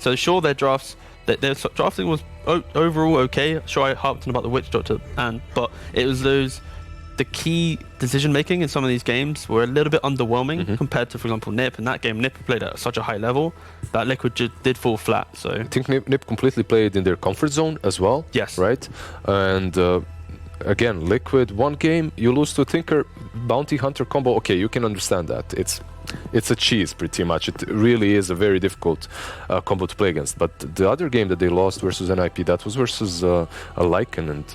So sure, their drafting was overall okay. Sure, I harped on about the Witch Doctor, but it was the key decision making in some of these games were a little bit underwhelming compared to, for example, NiP. In that game, NiP played at such a high level that Liquid did fall flat. So I think NiP completely played in their comfort zone as well. Yes. Right? And again, Liquid, one game, you lose to Tinker, Bounty Hunter combo. Okay, you can understand that. It's a cheese, pretty much. It really is a very difficult combo to play against. But the other game that they lost versus NIP, that was versus a Lycan, and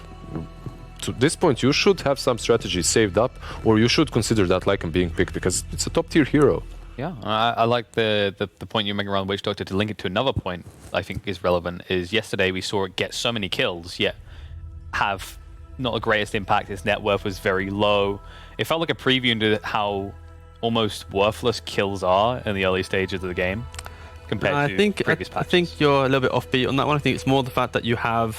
to this point, you should have some strategy saved up, or you should consider that Lycan being picked, because it's a top-tier hero. Yeah, I like the point you're making around Witch Doctor. To link it to another point I think is relevant, is yesterday we saw it get so many kills, yet have not the greatest impact. Its net worth was very low. It felt like a preview into how almost worthless kills are in the early stages of the game compared to previous patches. I think you're a little bit offbeat on that one. I think it's more the fact that you have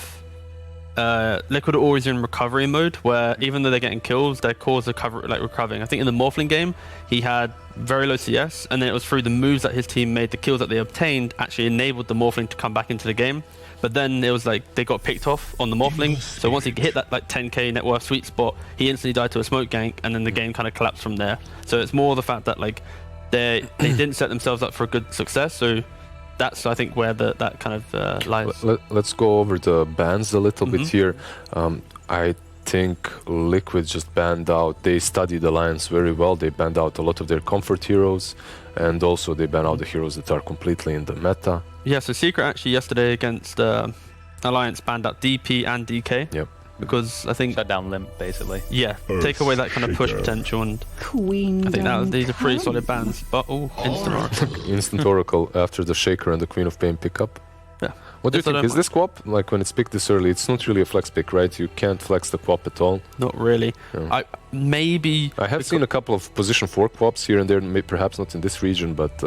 Liquid are always in recovery mode, where even though they're getting kills, their cores are recovering. I think in the Morphling game, he had very low CS, and then it was through the moves that his team made, the kills that they obtained, actually enabled the Morphling to come back into the game. But then it was like they got picked off on the Morphling, so once he hit that 10k net worth sweet spot, he instantly died to a smoke gank, and then the game kind of collapsed from there. So it's more the fact that they didn't set themselves up for a good success. So that's, I think, where that kind of lies. Let's go over the bans a little bit here. I think Liquid just banned out, they studied Alliance very well. They banned out a lot of their comfort heroes, and also they banned out the heroes that are completely in the meta. Yeah, so Secret actually yesterday against Alliance banned out DP and DK. Yep. Because I think... Shut down Limp, basically. Yeah, take away that kind of push potential, and I think these are pretty solid bans. But, Instant Oracle. Instant Oracle after the Shaker and the Queen of Pain pickup. Yeah. What do you think? Is this QoP, like when it's picked this early, it's not really a flex pick, right? You can't flex the QoP at all. Not really. Yeah. I have seen a couple of position 4 QoPs here and there, perhaps not in this region, but...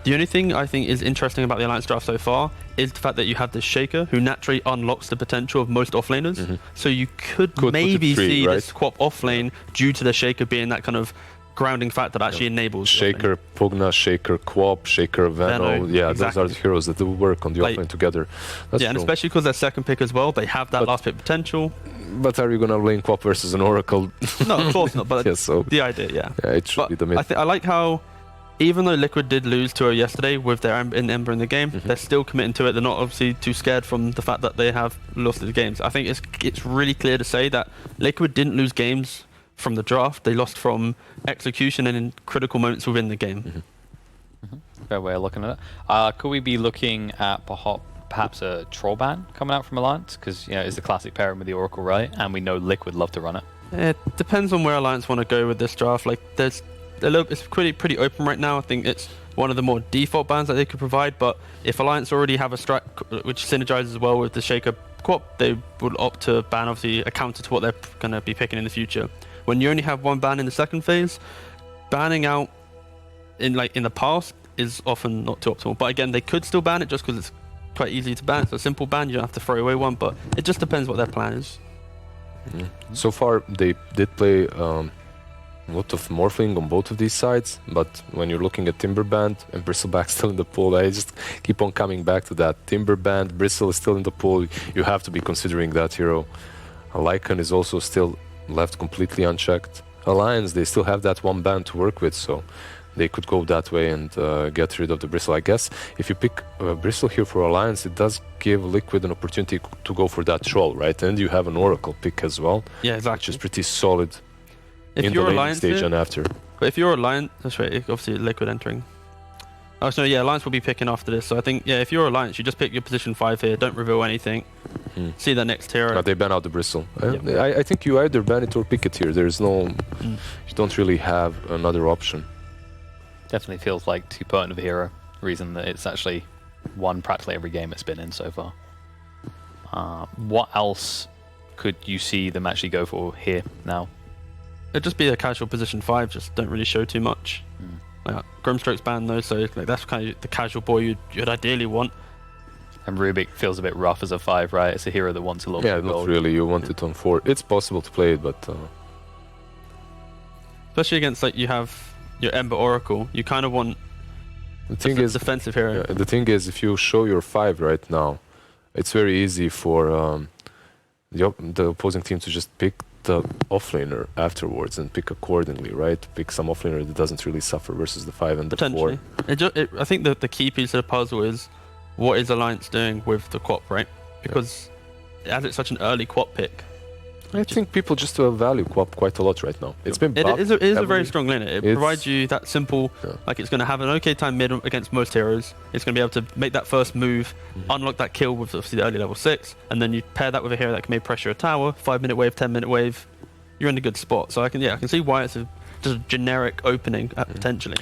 The only thing I think is interesting about the Alliance draft so far is the fact that you have this Shaker who naturally unlocks the potential of most offlaners. So you could maybe see this QoP offlane due to the Shaker being that kind of grounding factor that actually enables Shaker, Pugna, Shaker, QoP, Shaker, Veno. Yeah, exactly. Those are the heroes that do work on the offlane together. That's and especially because they're second pick as well, they have that last pick potential. But are you going to lane QoP versus an Oracle? No, of course not, but yeah, so the idea, yeah, it should be the mid. I like how, even though Liquid did lose 2-0 yesterday with their Ember in the game, they're still committing to it. They're not obviously too scared from the fact that they have lost the games. I think it's really clear to say that Liquid didn't lose games from the draft. They lost from execution and in critical moments within the game. Fair way of looking at it. Could we be looking at perhaps a troll ban coming out from Alliance? Because it's the classic pairing with the Oracle, right? And we know Liquid love to run it. It depends on where Alliance want to go with this draft. It's pretty open right now. I think it's one of the more default bans that they could provide, but if Alliance already have a strat which synergizes well with the Shaker QoP, they would opt to ban obviously a counter to what they're going to be picking in the future. When you only have one ban in the second phase, banning out in the past is often not too optimal. But again, they could still ban it just because it's quite easy to ban. It's a simple ban, you don't have to throw away one, but it just depends what their plan is. So far, they did play a lot of Morphling on both of these sides, but when you're looking at Timberband and Bristleback still in the pool, I just keep on coming back to that. Timberband, Bristle is still in the pool, you have to be considering that hero. Lycan is also still left completely unchecked. Alliance, they still have that one ban to work with, so they could go that way and get rid of the Bristle. I guess if you pick Bristle here for Alliance, it does give Liquid an opportunity to go for that troll, right? And you have an Oracle pick as well. Yeah, exactly. Which is pretty solid. If you're Alliance stage and after. But if you're Alliance, that's right, obviously Liquid entering. Oh, so yeah, Alliance will be picking after this. So I think, if you're Alliance, you just pick your position 5 here, don't reveal anything. See the next hero. No, they ban out the Bristle. I think you either ban it or pick it here. There's no... You don't really have another option. Definitely feels like too potent of a hero. Reason that it's actually won practically every game it's been in so far. What else could you see them actually go for here now? It'd just be a casual position 5, just don't really show too much. Grimstroke's banned though, so that's kind of the casual boy you'd ideally want. And Rubik feels a bit rough as a 5, right? It's a hero that wants a little bit of gold. Not really, you want it on 4. It's possible to play it, but... Especially against, you have your Ember Oracle, you kind of want The thing Just a is, defensive hero. the thing is, if you show your 5 right now, it's very easy for the opposing team to just pick the offlaner afterwards and pick accordingly, right? Pick some offlaner that doesn't really suffer versus the 5 and the 4. Potentially. I think that the key piece of the puzzle is what is Alliance doing with the Quap, right? Because as it's such an early Quap pick, I think people just value Quap quite a lot right now. It's been it is a heavily. very strong laner. It provides you that simple, like it's going to have an okay time mid against most heroes. It's going to be able to make that first move, unlock that kill with obviously the early level 6, and then you pair that with a hero that can maybe pressure a tower, 5-minute wave, 10-minute wave. You're in a good spot. So I can see why it's just a generic opening potentially.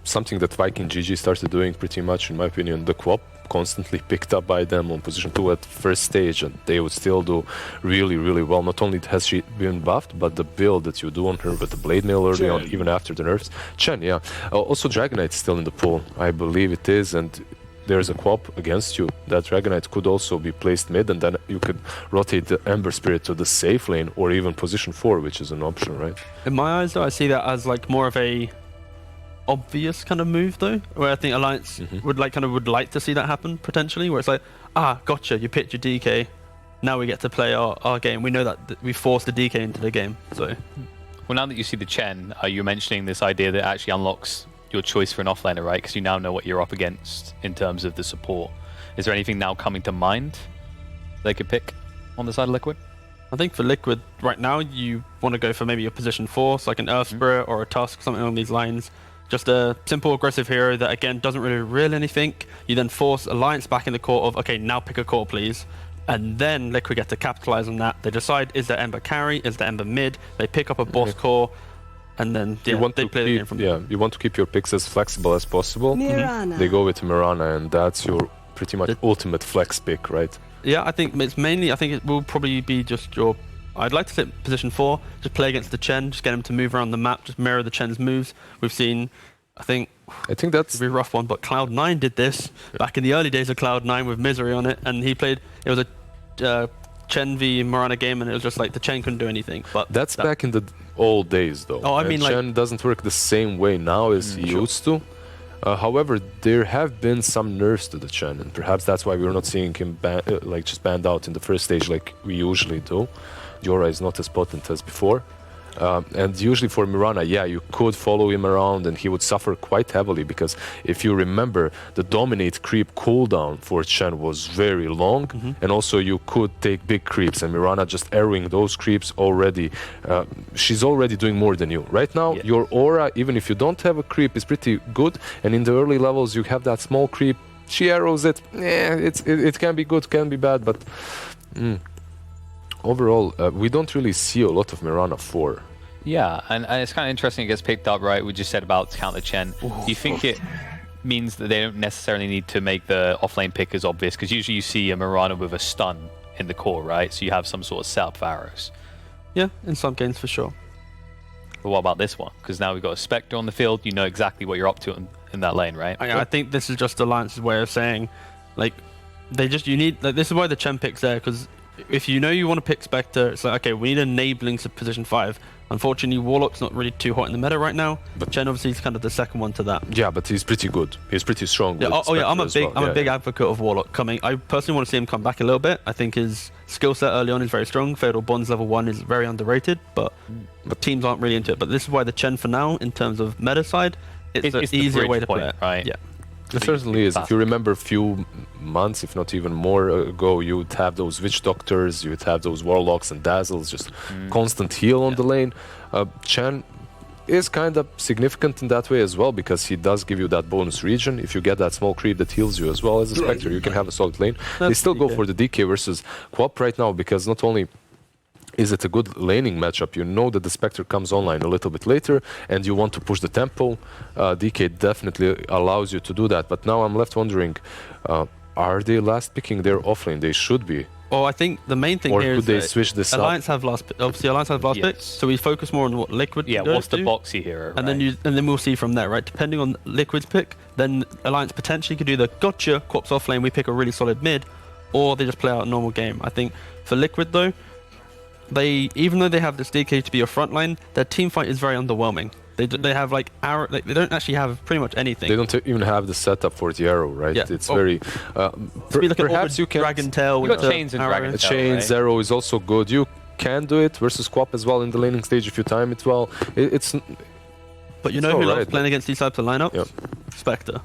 Something that Viking GG started doing pretty much, in my opinion, the Quap constantly picked up by them on position 2 at first stage, and they would still do really, really well. Not only has she been buffed, but the build that you do on her with the Blade Mail early on, even after the nerfs. Chen, yeah. Also, Dragonite is still in the pool. I believe it is, and there's a Quap against you. That Dragonite could also be placed mid, and then you could rotate the Ember Spirit to the safe lane, or even position 4, which is an option, right? In my eyes, though, I see that as like more of a obvious kind of move, though, where I think Alliance would like to see that happen potentially, where it's like, gotcha, you picked your DK, now we get to play our game. We know that we forced the DK into the game. So, well, now that you see the Chen, are you mentioning this idea that actually unlocks your choice for an offlaner, right? Because you now know what you're up against in terms of the support. Is there anything now coming to mind they could pick on the side of Liquid? I think for Liquid right now, you want to go for maybe a position 4, so like an Earth Spirit or a Tusk, something along these lines. Just a simple aggressive hero that again doesn't really reveal anything. You then force Alliance back in the court of, okay, now pick a core please. And then Liquid get to capitalize on that. They decide, is the Ember carry, is the Ember mid? They pick up a boss core, and then they play the game from there. You want to keep your picks as flexible as possible. They go with Mirana, and that's your pretty much ultimate flex pick, right? Yeah, I think it will probably be just your... I'd like to sit position 4, just play against the Chen, just get him to move around the map, just mirror the Chen's moves. We've seen, I think that's a rough one, but Cloud9 did this back in the early days of Cloud9 with Misery on it, and it was a Chen v Mirana game, and it was just like the Chen couldn't do anything. But that's back in the old days, though. Oh, I mean, Chen doesn't work the same way now as he used to. However, there have been some nerfs to the Chen, and perhaps that's why we're not seeing him just banned out in the first stage like we usually do. Yora is not as potent as before. And usually for Mirana, you could follow him around and he would suffer quite heavily, because if you remember, the dominate creep cooldown for Chen was very long, and also you could take big creeps, and Mirana just arrowing those creeps already, she's already doing more than you. Right now, your aura, even if you don't have a creep, is pretty good, and in the early levels you have that small creep, she arrows it, it can be good, can be bad, but... Overall, we don't really see a lot of Mirana 4. Yeah, and it's kind of interesting it gets picked up, right? We just said about counter Chen. Do you think it means that they don't necessarily need to make the offlane pick as obvious? Because usually you see a Mirana with a stun in the core, right? So you have some sort of setup for arrows. Yeah, in some games for sure. But what about this one? Because now we've got a Spectre on the field, you know exactly what you're up to in that lane, right? I think this is just Alliance's way of saying, like, this is why the Chen pick's there, because if you know you want to pick Spectre, it's like, okay, we need enabling to position 5. Unfortunately, Warlock's not really too hot in the meta right now, but Chen obviously is kind of the second one to that. Yeah, but he's pretty good. He's pretty strong. Yeah, I'm a big advocate of Warlock coming. I personally want to see him come back a little bit. I think his skill set early on is very strong. Fatal Bonds level 1 is very underrated, but teams aren't really into it. But this is why the Chen for now, in terms of meta side, it's an easier way to play it. Right? Yeah. It certainly is. If you remember a few months, if not even more ago, you would have those Witch Doctors, you would have those Warlocks and Dazzles, just constant heal on the lane. Chen is kind of significant in that way as well, because he does give you that bonus region. If you get that small creep that heals you as well as a Spectre, you can have a solid lane. They still go for the DK versus Quap right now, because not only is it a good laning matchup, you know that the Spectre comes online a little bit later and you want to push the tempo. DK definitely allows you to do that, but now I'm left wondering, are they last picking their offlane? They should be. Well, I think the main thing here is they switch this Alliance have last pick, so we focus more on what Liquid what's the boxy hero, right? and then we'll see from there, right? Depending on Liquid's pick, then Alliance potentially could do the gotcha, Quap's offlane, we pick a really solid mid, or they just play out a normal game. I think for Liquid though, even though they have this DK to be a front line, their team fight is very underwhelming. They have like arrow. Like, they don't actually have pretty much anything. They don't even have the setup for the arrow, right? Yeah. It's very. Perhaps you can. Dragon Tail. You got chains and dragon tail. Chains, right? arrow is also good. You can do it versus Quap as well in the laning stage if you time it well. But you know who loves playing against these types of lineups? Yep. Spectre.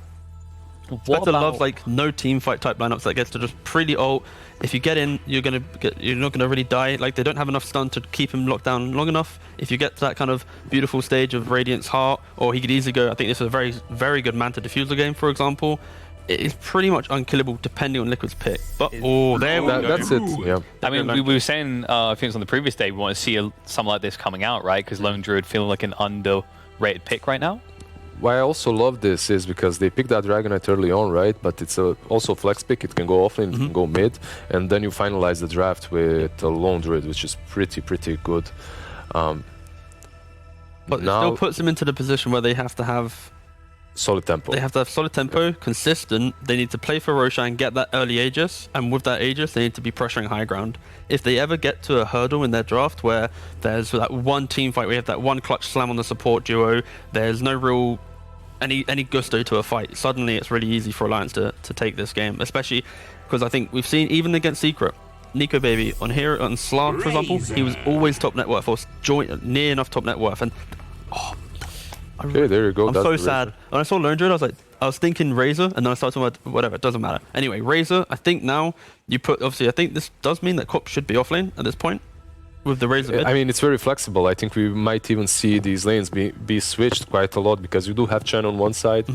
What Spectre about- loves like no team fight type lineups that gets to just pretty ult. If you get in, you're not gonna really die. Like they don't have enough stun to keep him locked down long enough. If you get to that kind of beautiful stage of Radiant's Heart, or he could easily go. I think this is a very, very good Manta Diffuser game, for example. It is pretty much unkillable depending on Liquid's pick. But there we go. That's it. Yeah. I mean, we were saying, I think it was on the previous day, we want to see something like this coming out, right? Because Lone Druid feeling like an underrated pick right now. Why I also love this is because they picked that Dragon Knight early on, right? But it's also a flex pick. It can go offlane, it can go mid, and then you finalize the draft with a Lone Druid, which is pretty good. But it now, still puts them into the position where they have to have solid tempo. They have to have solid tempo, consistent. They need to play for Roshan, get that early Aegis, and with that Aegis, they need to be pressuring high ground. If they ever get to a hurdle in their draft where there's that one team fight, we have that one clutch slam on the support duo, there's no real any gusto to a fight, suddenly it's really easy for Alliance to take this game, especially because I think we've seen even against Secret, Nico Baby on here on Slark, for example, he was always top net worth or near enough top net worth, and okay, there you go. I'm so sad. When I saw Lone Druid, I was thinking Razor, and then I started talking about whatever, it doesn't matter. Anyway, Razor, I think now you put, obviously, I think this does mean that Cop should be offlane at this point with the Razor mid. I mean, it's very flexible. I think we might even see these lanes be switched quite a lot because you do have Chen on one side.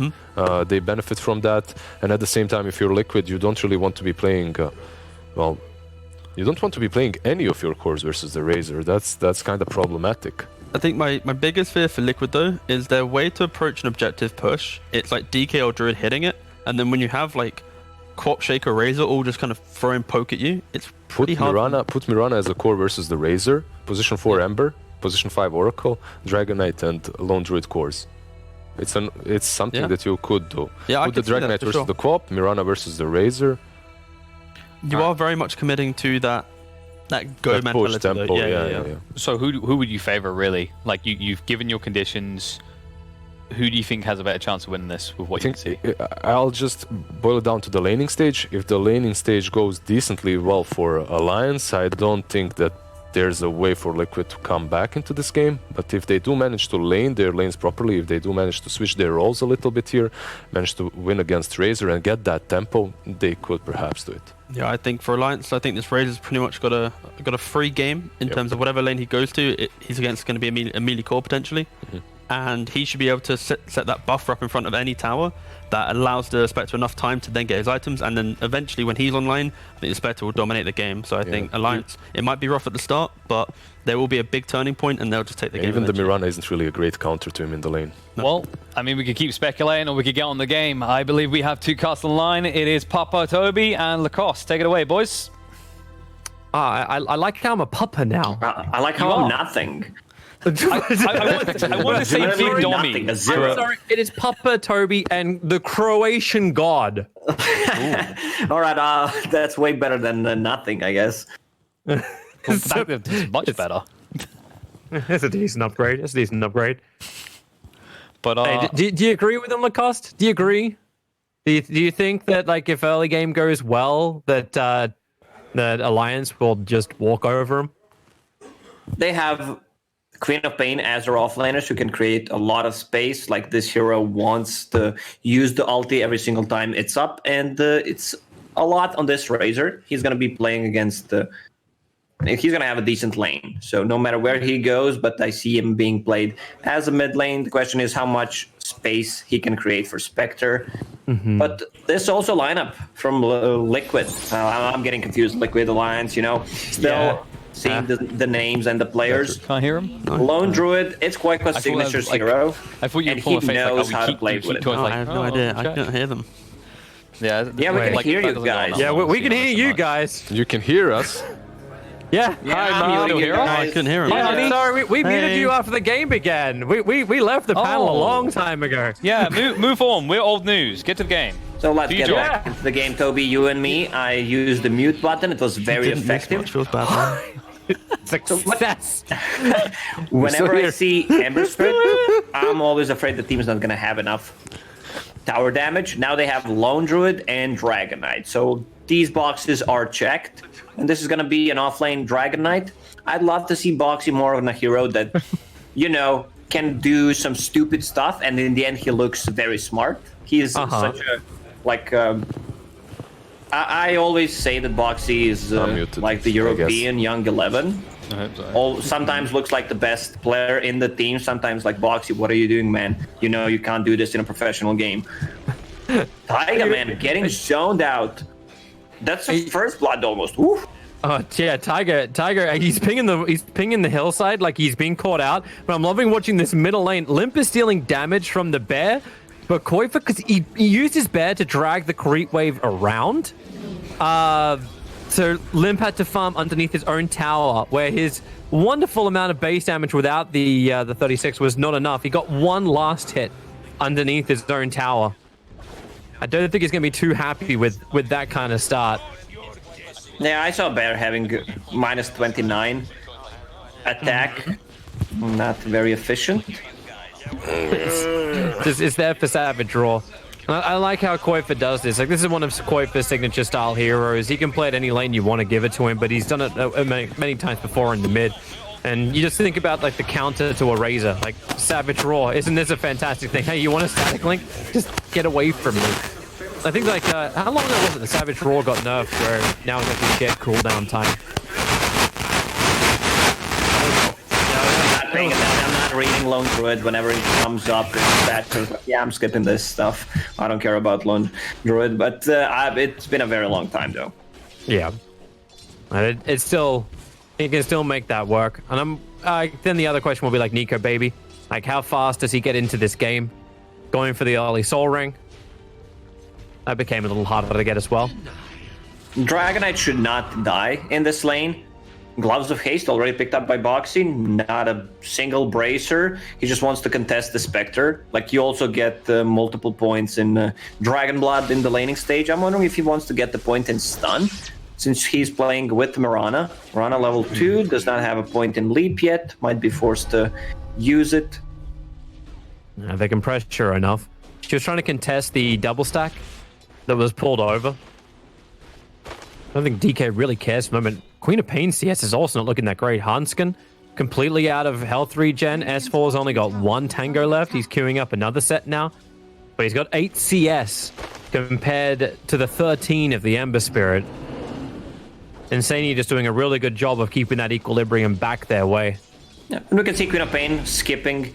They benefit from that. And at the same time, if you're Liquid, you don't really want to be playing, you don't want to be playing any of your cores versus the Razor. That's kind of problematic. I think my biggest fear for Liquid, though, is their way to approach an objective push. It's like DK or Druid hitting it, and then when you have like Quap, Shaker, Razor all just kind of throw and poke at you, it's pretty hard. Put Mirana as a core versus the Razor, position 4 Ember, position 5 Oracle, Dragon Knight, and Lone Druid cores. It's something that you could do. Yeah, put the Dragon Knight versus the Quap, Mirana versus the Razor. You are very much committing to that go mentality. Tempo, yeah. So who would you favor, really? Like, you've given your conditions. Who do you think has a better chance of winning this with what you can see? I'll just boil it down to the laning stage. If the laning stage goes decently well for Alliance, I don't think that there's a way for Liquid to come back into this game. But if they do manage to lane their lanes properly, if they do manage to switch their roles a little bit here, manage to win against Razor and get that tempo, they could perhaps do it. Yeah, I think for Alliance, I think this Razor's pretty much got a free game in terms of whatever lane he goes to. He's against going to be a melee core potentially. And he should be able to set that buffer up in front of any tower that allows the Spectre enough time to then get his items, and then eventually when he's online, I think the Spectre will dominate the game. So I think Alliance, it might be rough at the start, but there will be a big turning point and they'll just take the game. Even the Mirana isn't really a great counter to him in the lane. No. Well, I mean, we could keep speculating or we could get on the game. I believe we have two casts on line. It is Papa Toby and Lacoste. Take it away, boys. I like how I'm a papa now. I like how I'm nothing. I want to say Big Dommy. I'm sorry, it is Papa Toby and the Croatian god. All right, that's way better than nothing, I guess. It's much better. It's a decent upgrade. But hey, do you agree with him, Lacoste? Do you agree? Do you think that, like, if early game goes well, that that Alliance will just walk over him? They have Queen of Pain as their offlaners who can create a lot of space. Like, this hero wants to use the ulti every single time it's up, and it's a lot on this Razor. He's going to be playing against he's going to have a decent lane. So no matter where he goes, but I see him being played as a mid lane. The question is how much space he can create for Spectre. But there's also a lineup from Liquid. I'm getting confused. Liquid Alliance, still seeing the names and the players. Can't hear him. Lone Druid, it's Quaqua's signature hero. I thought you and were he knows how to play with it. I have no idea. I can't hear them. Yeah, we can hear you guys. Yeah, we can hear you guys. You can hear us. Yeah. Hi, Mo. I couldn't hear him. Yeah, sorry, we muted you after the game began. We left the panel a long time ago. Yeah, move on. We're old news. Get to the game. So let's get back into the game, Toby. You and me. I used the mute button. It was very effective. Feels bad, man. Success. Whenever I see Ember Spirit, I'm always afraid the team's not gonna have enough tower damage. Now they have Lone Druid and Dragon Knight, so these boxes are checked. And this is gonna be an offlane Dragon Knight. I'd love to see Boxy more of a hero that, you know, can do some stupid stuff, and in the end he looks very smart. He's such a, like, I always say that Boxy is like the European Young 11. Sometimes looks like the best player in the team. Sometimes like, Boxy, what are you doing, man? You know you can't do this in a professional game. Tiger, man, getting zoned out. That's the first blood almost. Woo. Oh yeah, Tiger, he's pinging the hillside like he's being caught out. But I'm loving watching this middle lane. Limp is stealing damage from the bear, but Koifa, because he used his bear to drag the creep wave around. So Limp had to farm underneath his own tower, where his wonderful amount of base damage without the 36 was not enough. He got one last hit underneath his own tower. I don't think he's going to be too happy with that kind of start. Yeah, I saw Bear having minus 29 attack. Not very efficient. It's there for Savage Raw. I like how Koifa does this. Like, this is one of Koifa's signature style heroes. He can play at any lane you want to give it to him, but he's done it many times before in the mid. And you just think about like the counter to a Razor, like Savage Raw. Isn't this a fantastic thing? Hey, you want a static link? Just get away from me. I think like how long ago was it the Savage Raw got nerfed, where now it's like you get cooldown time? I'm not reading Lone Druid whenever it comes up in patches. Yeah, I'm skipping this stuff. I don't care about Lone Druid, but it's been a very long time though. Yeah, it can still make that work. And then the other question will be like Nico Baby, like how fast does he get into this game? Going for the early Soul Ring. That became a little harder to get as well. Dragon Knight should not die in this lane. Gloves of Haste already picked up by Boxy. Not a single bracer. He just wants to contest the Spectre. Like, you also get multiple points in Dragon Blood in the laning stage. I'm wondering if he wants to get the point in Stun, since he's playing with Mirana. Mirana level 2, does not have a point in Leap yet. Might be forced to use it. They can pressure enough. She was trying to contest the double stack that was pulled over. I don't think DK really cares for the moment. Queen of Pain CS is also not looking that great. Hanskin, completely out of health regen. S4's only got one Tango left. He's queuing up another set now. But he's got 8 CS compared to the 13 of the Ember Spirit. Insania just doing a really good job of keeping that equilibrium back their way. Yeah, and we can see Queen of Pain skipping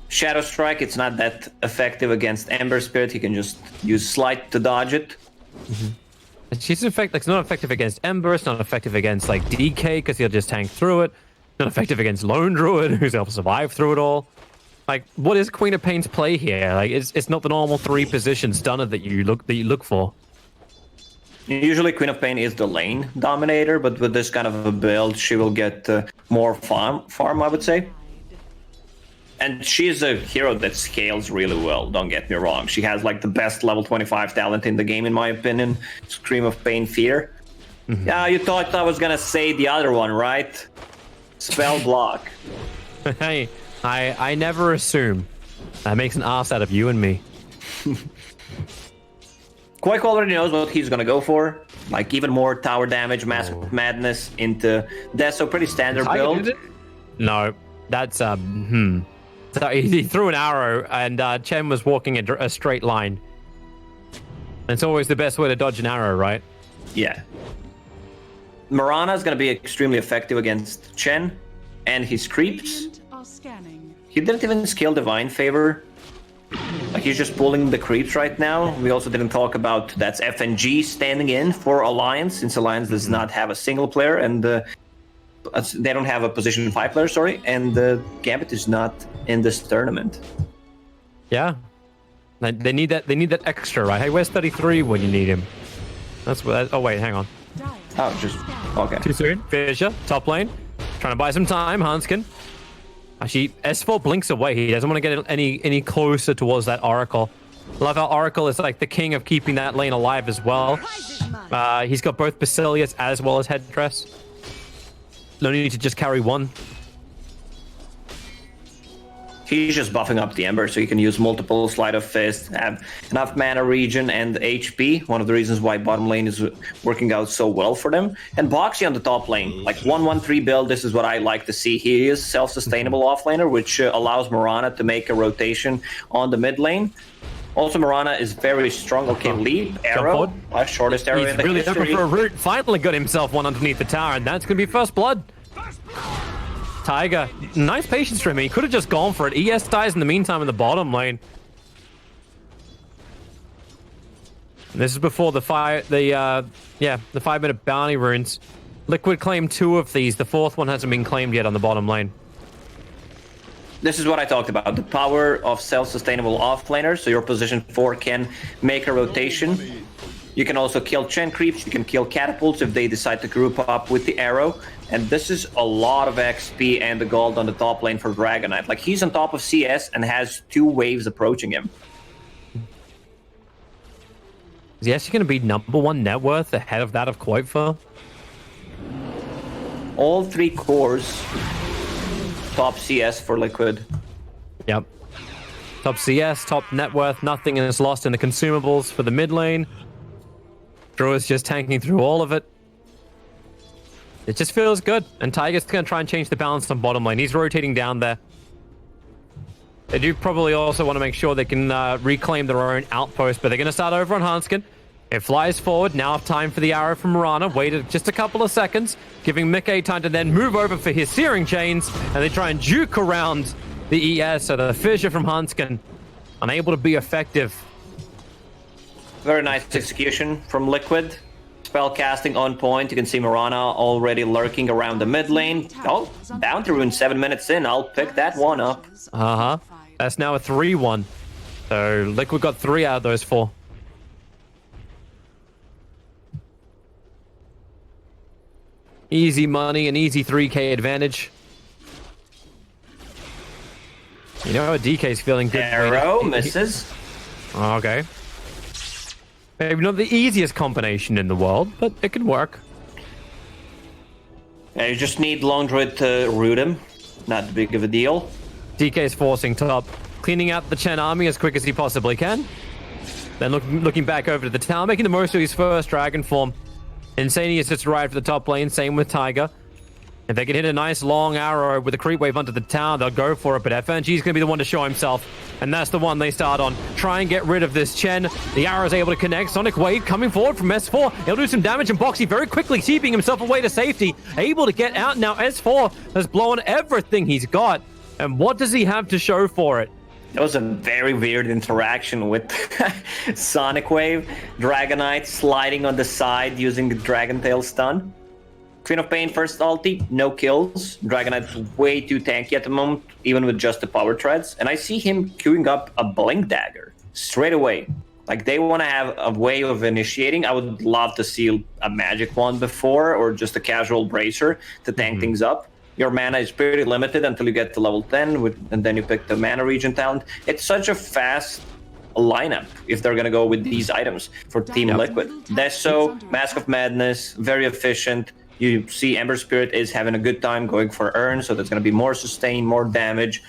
Shadow Strike. It's not that effective against Ember Spirit. He can just use Slight to dodge it. Mm-hmm. She's it's not effective against Ember. It's not effective against like DK because he'll just tank through it. Not effective against Lone Druid, who's able to survive through it all. Like, what is Queen of Pain's play here? Like, it's not the normal 3-position stunner that you look for. Usually Queen of Pain is the lane dominator, but with this kind of a build, she will get more farm, I would say. And she's a hero that scales really well, don't get me wrong. She has like the best level 25 talent in the game, in my opinion. Scream of Pain Fear. Mm-hmm. Yeah, you thought I was gonna say the other one, right? Spell Block. Hey, I never assume. That makes an ass out of you and me. Quake already knows what he's gonna go for. Like, even more tower damage, Massive Madness into Death, so pretty standard build. No, that's So he threw an arrow, and Chen was walking a straight line. And it's always the best way to dodge an arrow, right? Yeah. Mirana is going to be extremely effective against Chen and his creeps. He didn't even skill Divine Favor. Like, he's just pulling the creeps right now. We also didn't talk about that's FNG standing in for Alliance, since Alliance does not have a single player, and they don't have a position 5 player, sorry, and Gambit is not in this tournament. Yeah, they need that. They need that extra, right? Hey, where's 33 when you need him? That's what. Oh wait, hang on. Oh, just okay. Too soon. Fisher, top lane, trying to buy some time. Hanskin. Actually, S4 blinks away. He doesn't want to get any closer towards that Oracle. Love how Oracle is like the king of keeping that lane alive as well. He's got both Basilius as well as Headdress. no need to just carry one. He's just buffing up the Ember so he can use multiple Sleight of Fist, have enough mana regen and HP. One of the reasons why bottom lane is working out so well for them. And Boxy on the top lane, like 1-1-3 build, this is what I like to see. He is self-sustainable offlaner, which allows Mirana to make a rotation on the mid lane. Also, Mirana is very strong. Okay, leap, arrow, shortest arrow in the really history. looking for a root. Finally got himself one underneath the tower, and that's going to be first blood. Tiger, nice patience from him. He could have just gone for it. ES dies in the meantime in the bottom lane. And this is before the 5-minute bounty runes. Liquid claimed 2 of these. The 4th one hasn't been claimed yet on the bottom lane. This is what I talked about, the power of self-sustainable offlaners. So your position 4 can make a rotation. You can also kill Chen creeps, you can kill catapults if they decide to group up with the arrow. And this is a lot of XP and the gold on the top lane for Dragon Knight. Like, he's on top of CS and has 2 waves approaching him. Is he actually going to be #1 net worth ahead of that of Qualifier? All 3 cores, top CS for Liquid. Yep. Top CS, top net worth, nothing is lost in the consumables for the mid lane. Drew is just tanking through all of it. It just feels good. And Tiger's going to try and change the balance on bottom lane. He's rotating down there. They do probably also want to make sure they can reclaim their own outpost, but they're going to start over on Hanskin. It flies forward. Now time for the arrow from Mirana. Waited just a couple of seconds, giving Mickey time to then move over for his Searing Chains, and they try and juke around the ES, so the fissure from Hanskin, unable to be effective. Very nice execution from Liquid. Spell casting on point. You can see Mirana already lurking around the mid lane. Oh, bounty rune 7 minutes in. I'll pick that one up. That's now a 3-1. So Liquid got 3 out of those 4. Easy money, an easy 3k advantage. You know, DK's feeling good. Arrow misses. Okay. Maybe not the easiest combination in the world, but it could work. Yeah, you just need Long Druid to root him. Not big of a deal. DK's forcing top, cleaning out the Chen army as quick as he possibly can. Then looking back over to the tower, making the most of his first dragon form. Insania sits right for the top lane, same with Tiger. If they can hit a nice long arrow with a creep wave onto the tower, they'll go for it, but FNG is going to be the one to show himself. And that's the one they start on. Try and get rid of this Chen. The arrow is able to connect. Sonic Wave coming forward from S4. He'll do some damage, and Boxy very quickly keeping himself away to safety. Able to get out now. S4 has blown everything he's got. And what does he have to show for it? That was a very weird interaction with Sonic Wave. Dragon Knight sliding on the side using the Dragon Tail stun. Queen of Pain first ulti, no kills. Dragon Knight's way too tanky at the moment, even with just the power treads. And I see him queuing up a Blink Dagger straight away. Like, they want to have a way of initiating. I would love to see a magic wand before, or just a casual bracer to tank things up. Your mana is pretty limited until you get to level 10, and then you pick the mana regen talent. It's such a fast lineup if they're going to go with these items for Team Liquid. Deso, Mask of Madness, very efficient. You see Ember Spirit is having a good time going for Urn, so that's going to be more sustain, more damage.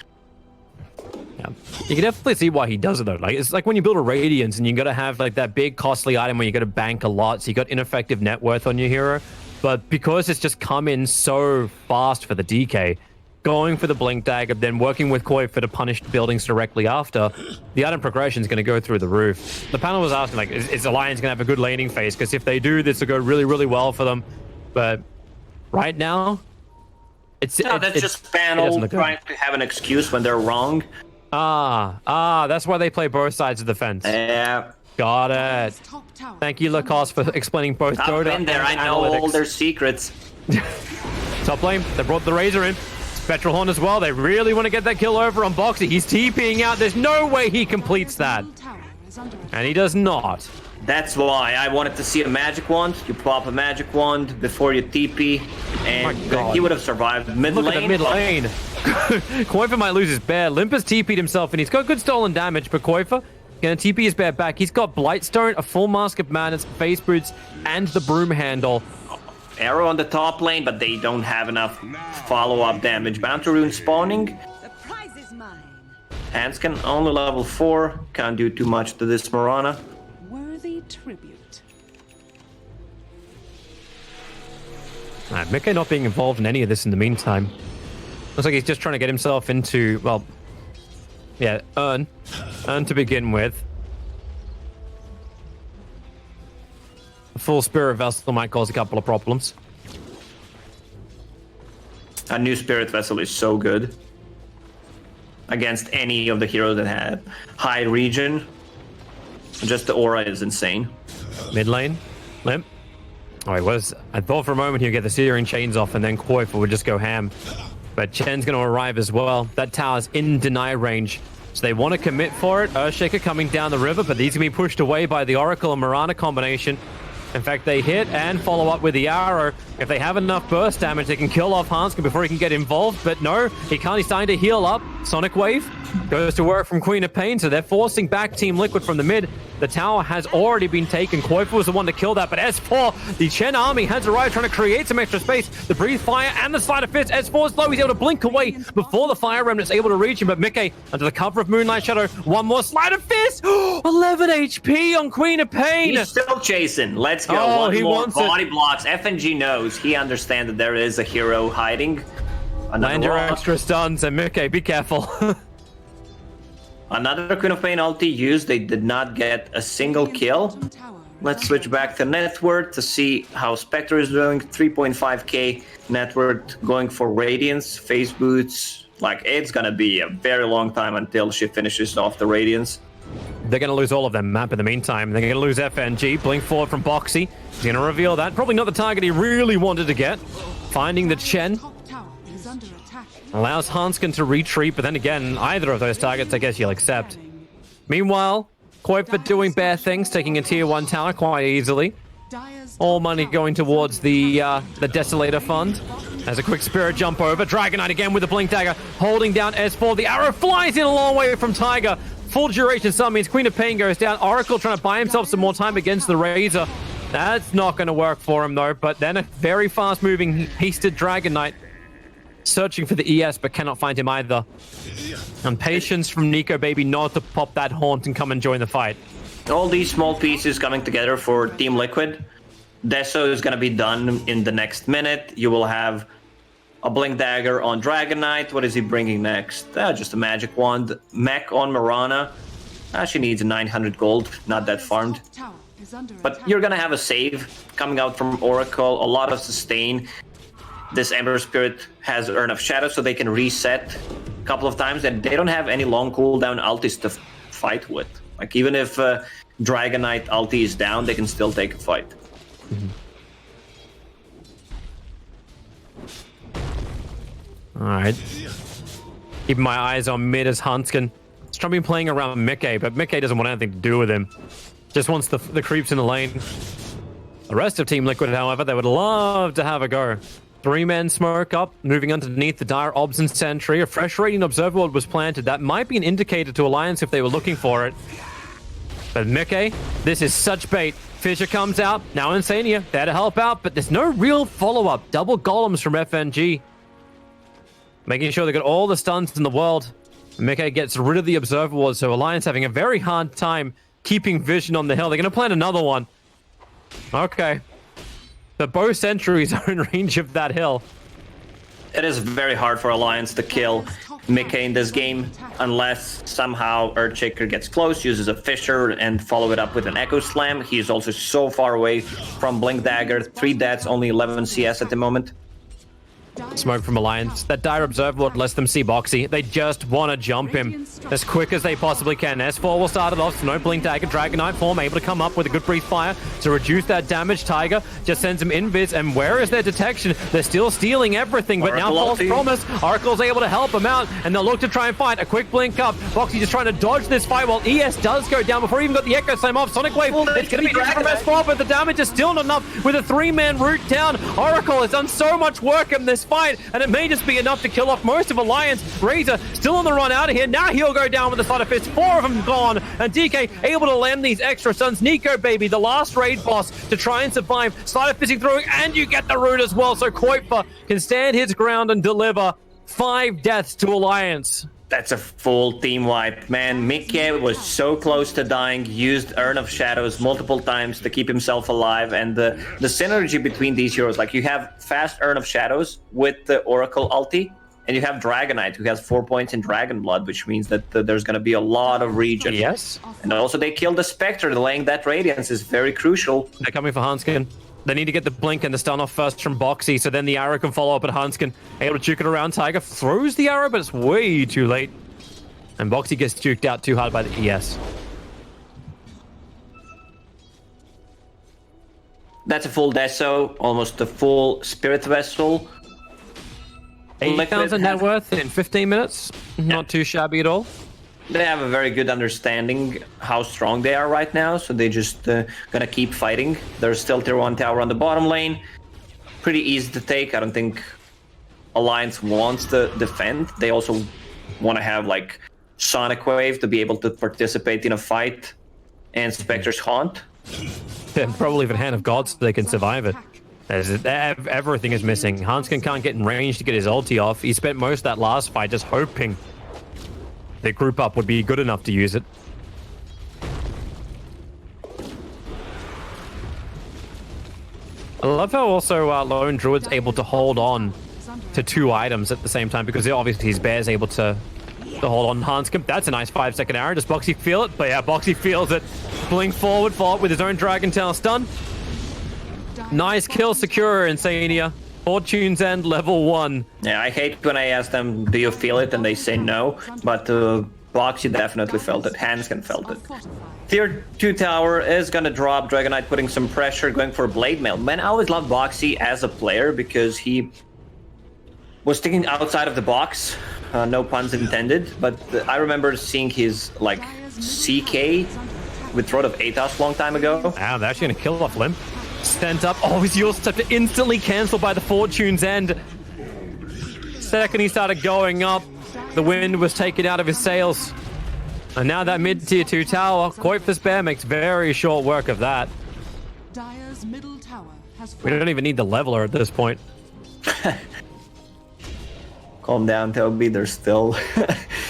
Yeah. You can definitely see why he does it, though. Like, it's like when you build a Radiance and you got to have like that big costly item where you got to bank a lot, so you got ineffective net worth on your hero. But because it's just come in so fast for the DK, going for the Blink Dagger, then working with Koi for the punished buildings directly after, the item progression is going to go through the roof. The panel was asking, like, is Alliance going to have a good laning phase? Because if they do, this will go really, really well for them. But right now, that's just panel trying to have an excuse when they're wrong. That's why they play both sides of the fence. Yeah. Got it. Thank you, Lacoste, for explaining both I've Dota been there. I know analytics. all their secrets. Top lane, they brought the Razor in. Spectral Horn as well. They really want to get that kill over on Boxy. He's TPing out. There's no way he completes that. And he does not. That's why I wanted to see a magic wand. You pop a magic wand before you TP, and he would have survived. Mid lane. Look at the mid lane. Koifa might lose his bear. Limpus TP'd himself, and he's got good stolen damage, but Koifa gonna TP his bear back. He's got Blightstone, a full Mask of Madness, Face Boots, and the Broom Handle. Arrow on the top lane, but they don't have enough follow-up damage. Bounty Rune spawning. The prize is mine. Hanskin only level 4. Can't do too much to this Mirana. Worthy tribute. Mickey not being involved in any of this in the meantime. Looks like he's just trying to get himself into, well, yeah, Urn to begin with. A full Spirit Vessel might cause a couple of problems. A new Spirit Vessel is so good against any of the heroes that have high region. Just the aura is insane. Mid lane, Limp. Oh, he was. I thought for a moment he'd get the Searing Chains off and then Koifa would just go ham. But Chen's going to arrive as well. That tower's in deny range. So they want to commit for it. Earthshaker coming down the river, but these can be pushed away by the Oracle and Mirana combination. In fact, they hit and follow up with the arrow. If they have enough burst damage, they can kill off Hanskin before he can get involved. But no, he can't. He's starting to heal up. Sonic Wave goes to work from Queen of Pain, so they're forcing back Team Liquid from the mid. The tower has already been taken. Koifa was the one to kill that, but S4, the Chen army has arrived trying to create some extra space. The Breathe Fire and the Sleight of Fist. S4 is low. He's able to blink away before the Fire Remnant's able to reach him, but Mickey, under the cover of Moonlight Shadow, one more Sleight of Fist. 11 HP on Queen of Pain. He's still chasing. Let's go. Oh, one he more wants body blocks. FNG knows. He understands that there is a hero hiding. Land your extra stuns, and Mickey, be careful. Another Queen of Pain ulti used. They did not get a single kill. Let's switch back to net worth to see how Spectre is doing. 3.5k net worth, going for Radiance, Phase Boots. Like, it's gonna be a very long time until she finishes off the Radiance. They're going to lose all of them map in the meantime. They're going to lose FNG. Blink forward from Boxy. He's going to reveal that. Probably not the target he really wanted to get. Finding the Chen. Allows Hanskin to retreat, but then again, either of those targets, I guess you'll accept. Meanwhile, Koifa doing bare things, taking a tier 1 tower quite easily. All money going towards the Desolator Fund. As a quick Spirit jump over. Dragon Knight again with the Blink Dagger, holding down S4. The arrow flies in a long way from Tiger. Full duration stun means Queen of Pain goes down. Oracle trying to buy himself some more time against the Razor. That's not going to work for him, though. But then a very fast-moving, hasted Dragon Knight. Searching for the ES, but cannot find him either. And patience from Nico Baby not to pop that haunt and come and join the fight. All these small pieces coming together for Team Liquid. Deso is going to be done in the next minute. You will have a Blink Dagger on Dragon Knight. What is he bringing next? Just a Magic Wand. Mech on Mirana. She needs 900 gold. Not that farmed. But you're going to have a save coming out from Oracle. A lot of sustain. This Ember Spirit has Urn of Shadow, so they can reset a couple of times. And they don't have any long cooldown ultis to fight with. Like, even if Dragon Knight ulti is down, they can still take a fight. Mm-hmm. Alright. Keeping my eyes on mid as Hanskin. He's trying to be playing around Mickey, but Mickey doesn't want anything to do with him. Just wants the creeps in the lane. The rest of Team Liquid, however, they would love to have a go. 3-man smoke up, moving underneath the Dire Obs and Sentry. A fresh Radiant Observer Ward was planted. That might be an indicator to Alliance if they were looking for it. But Mickey, this is such bait. Fissure comes out. Now Insania, there to help out, but there's no real follow-up. Double golems from FNG. Making sure they got all the stuns in the world. Mickey gets rid of the Observer Ward, so Alliance having a very hard time keeping vision on the hill. They're going to plant another one. Okay. The both sentries are in range of that hill. It is very hard for Alliance to kill Mickey in this game, unless somehow Earthshaker gets close, uses a Fissure, and follow it up with an Echo Slam. He is also so far away from Blink Dagger. 3 deaths, only 11 CS at the moment. Smoke from Alliance. That Dire Observer Lord lets them see Boxy. They just want to jump him as quick as they possibly can. S4 will start it off, so no Blink Dagger. Dragon Knight form able to come up with a good Breathe Fire to reduce that damage. Tiger just sends him invis, and where is their detection? They're still stealing everything, but now False Promise. Oracle's able to help him out, and they'll look to try and fight. A quick blink up. Boxy just trying to dodge this fight while ES does go down before he even got the Echo Slam off. Sonic Wave, it's going to be from S4, but the damage is still not enough with a 3-man route down. Oracle has done so much work in this fight, and it may just be enough to kill off most of Alliance. Razor still on the run out of here. Now he'll go down with the Sleight of Fist. 4 of them gone, and DK able to land these extra stuns. Nico, baby, the last raid boss to try and survive. Sleight of Fisting through, and you get the root as well, so Kuiper can stand his ground and deliver 5 deaths to Alliance. That's a full team wipe, man. Mickey was so close to dying, used Urn of Shadows multiple times to keep himself alive, and the synergy between these heroes, like you have fast Urn of Shadows with the Oracle ulti, and you have Dragonite, who has 4 points in Dragon Blood, which means that there's going to be a lot of regen. Yes. And also they killed the Spectre, delaying that Radiance is very crucial. They're coming for Hanskin. They need to get the blink and the stun off first from Boxy, so then the arrow can follow up at Hanskin. Able to juke it around. Tiger throws the arrow, but it's way too late. And Boxy gets juked out too hard by the ES. That's a full Deso, almost a full Spirit Vessel. 8,000 net worth in 15 minutes. Not too shabby at all. They have a very good understanding how strong they are right now, so they just gonna keep fighting. There's still tier 1 tower on the bottom lane. Pretty easy to take. I don't think Alliance wants to defend. They also want to have like Sonic Wave to be able to participate in a fight, and Spectre's Haunt. And probably even Hand of God so they can survive it. Everything is missing. Hanskin can't get in range to get his ulti off. He spent most of that last fight just hoping the group up would be good enough to use it. I love how also Lone Druid's able to hold on to 2 items at the same time, because obviously his bear's able to hold on Hanskin. That's a nice 5-second arrow. Does Boxy feel it? But yeah, Boxy feels it. Blink forward, follow up with his own Dragon Tail stun. Nice kill, secure, Insania. Fortune's End, level 1. Yeah, I hate when I ask them, do you feel it? And they say no. But Boxy definitely felt it. Hanskin felt it. Tier 2 tower is gonna drop. Dragonite putting some pressure, going for Blade Mail. Man, I always loved Boxy as a player because he was sticking outside of the box. No puns intended. But I remember seeing his, like, CK with Throat of Atos a long time ago. Wow, they're actually gonna kill off Limp. Sent up. Oh, his Yule Step instantly cancelled by the Fortune's End. Second he started going up, the wind was taken out of his sails. And now that mid-tier 2 tower, Kuiper's Bear makes very short work of that. Dire's middle tower has We don't even need the leveler at this point. Calm down, Toby. There's still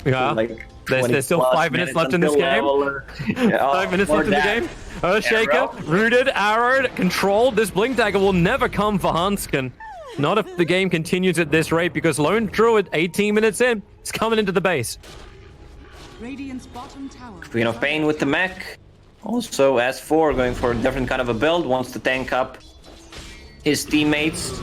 Yeah. like There's still 5 minutes left in this game. Yeah, 5 minutes left in the game. Earthshaker, rooted, arrowed, controlled. This Blink Dagger will never come for Hanskin. Not if the game continues at this rate, because Lone Druid, 18 minutes in, is coming into the base. Radiant's bottom tower. Queen of Pain with the mech. Also, S4 going for a different kind of a build. Wants to tank up his teammates.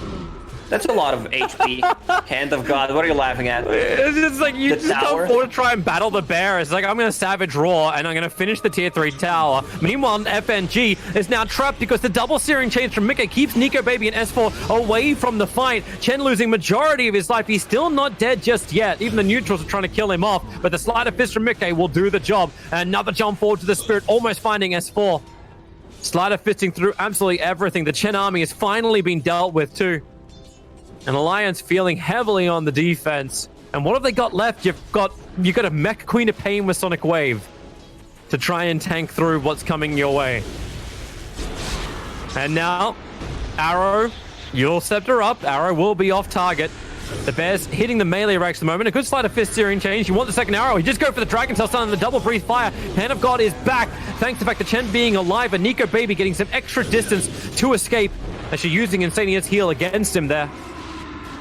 That's a lot of HP. Hand of God, what are you laughing at? It's just like you The just tower? don't want to try and battle the bear. It's like, I'm going to Savage Roar and I'm going to finish the tier 3 tower. Meanwhile, FNG is now trapped because the double searing change from Mika keeps Nico Baby and S4 away from the fight. Chen losing majority of his life. He's still not dead just yet. Even the neutrals are trying to kill him off, but the Sleight of Fist from Mika will do the job. Another jump forward to the Spirit, almost finding S4. Sleight of Fisting through absolutely everything. The Chen army has finally been dealt with too. And Alliance feeling heavily on the defense. And what have they got left? You've got a Mech Queen of Pain with Sonic Wave to try and tank through what's coming your way. And now, Arrow, Yule Scepter up. Arrow will be off target. The Bear's hitting the melee racks at the moment. A good Sleight of Fist steering change. You want the second arrow. You just go for the Dragon Tail stun and the double breathe fire. Hand of God is back. Thanks to the fact that Chen being alive and Nico Baby getting some extra distance to escape. Actually using Insania's heal against him there.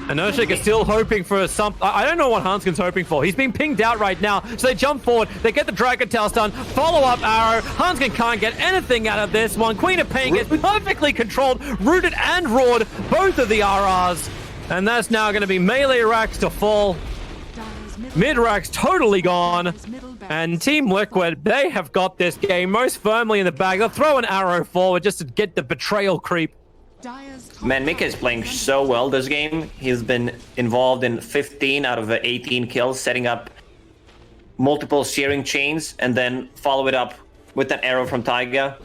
And Urshik is still hoping for some... I don't know what Hanskin's hoping for. He's being pinged out right now. So they jump forward. They get the Dragon Tail stun. Follow-up arrow. Hanskin can't get anything out of this one. Queen of Pain gets perfectly controlled. Rooted and roared. Both of the RRs. And that's now going to be melee racks to fall. Mid racks totally gone. And Team Liquid, they have got this game most firmly in the bag. They'll throw an arrow forward just to get the betrayal creep. Man, Mika is playing so well this game. He's been involved in 15 out of the 18 kills, setting up multiple shearing chains, and then follow it up with an arrow from Taiga.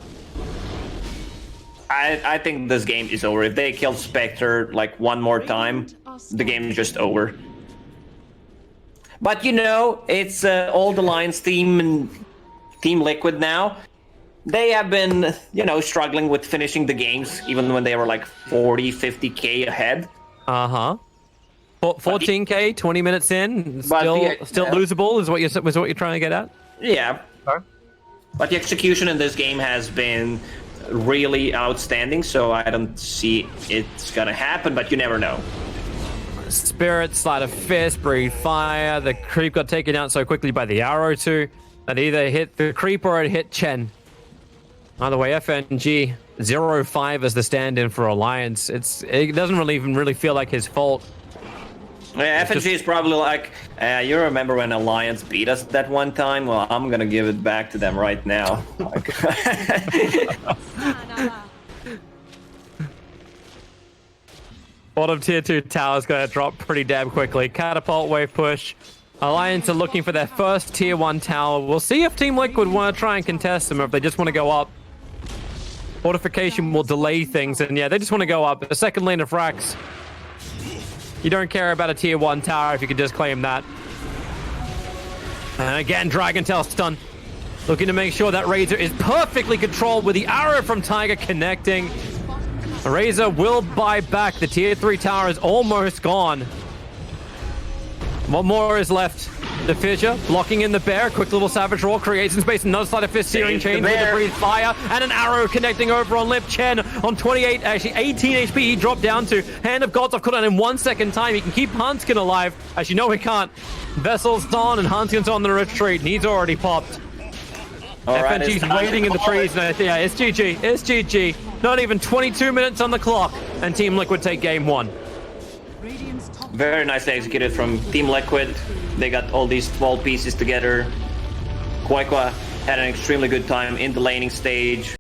I think this game is over. If they kill Spectre like one more time, the game is just over. But you know, it's Old Alliance team and Team Liquid now. They have been, you know, struggling with finishing the games, even when they were like 40, 50k ahead. 14k, 20 minutes in, still losable is what you're trying to get at. Yeah. But the execution in this game has been really outstanding, so I don't see it's gonna happen, but you never know. Spirit, Sleight of Fist, Breathe Fire. The creep got taken out so quickly by the arrow too. That either hit the creep or it hit Chen. Either way, FNG 0-5 as the stand-in for Alliance. It doesn't even really feel like his fault. Yeah, FNG is probably like, you remember when Alliance beat us that one time? Well, I'm gonna give it back to them right now. Bottom tier 2 tower is going to drop pretty damn quickly. Catapult wave push. Alliance are looking for their first tier 1 tower. We'll see if Team Liquid want to try and contest them or if they just want to go up. Fortification will delay things, and yeah, they just want to go up. The second lane of Frax. You don't care about a tier 1 tower if you can just claim that. And again, Dragon Tail stun. Looking to make sure that Razor is perfectly controlled with the arrow from Tiger connecting. Razor will buy back. The tier 3 tower is almost gone. What more is left? The Fissure blocking in the bear. Quick little Savage Roar creates in space. Another Sleight of Fist searing chain with the Breathe Fire and an arrow connecting over on Lip. Chen on 28, actually 18 HP. He dropped down to Hand of Gods off cooldown in 1 second time. He can keep Huntskin alive. As you know, he can't. Vessel's on and Huntskin's on the retreat. And he's already popped. FNG's waiting in the trees. No, yeah, it's GG. It's GG. Not even 22 minutes on the clock, and Team Liquid take game 1. Very nicely executed from Team Liquid. They got all these small pieces together. Kwaikwa had an extremely good time in the laning stage.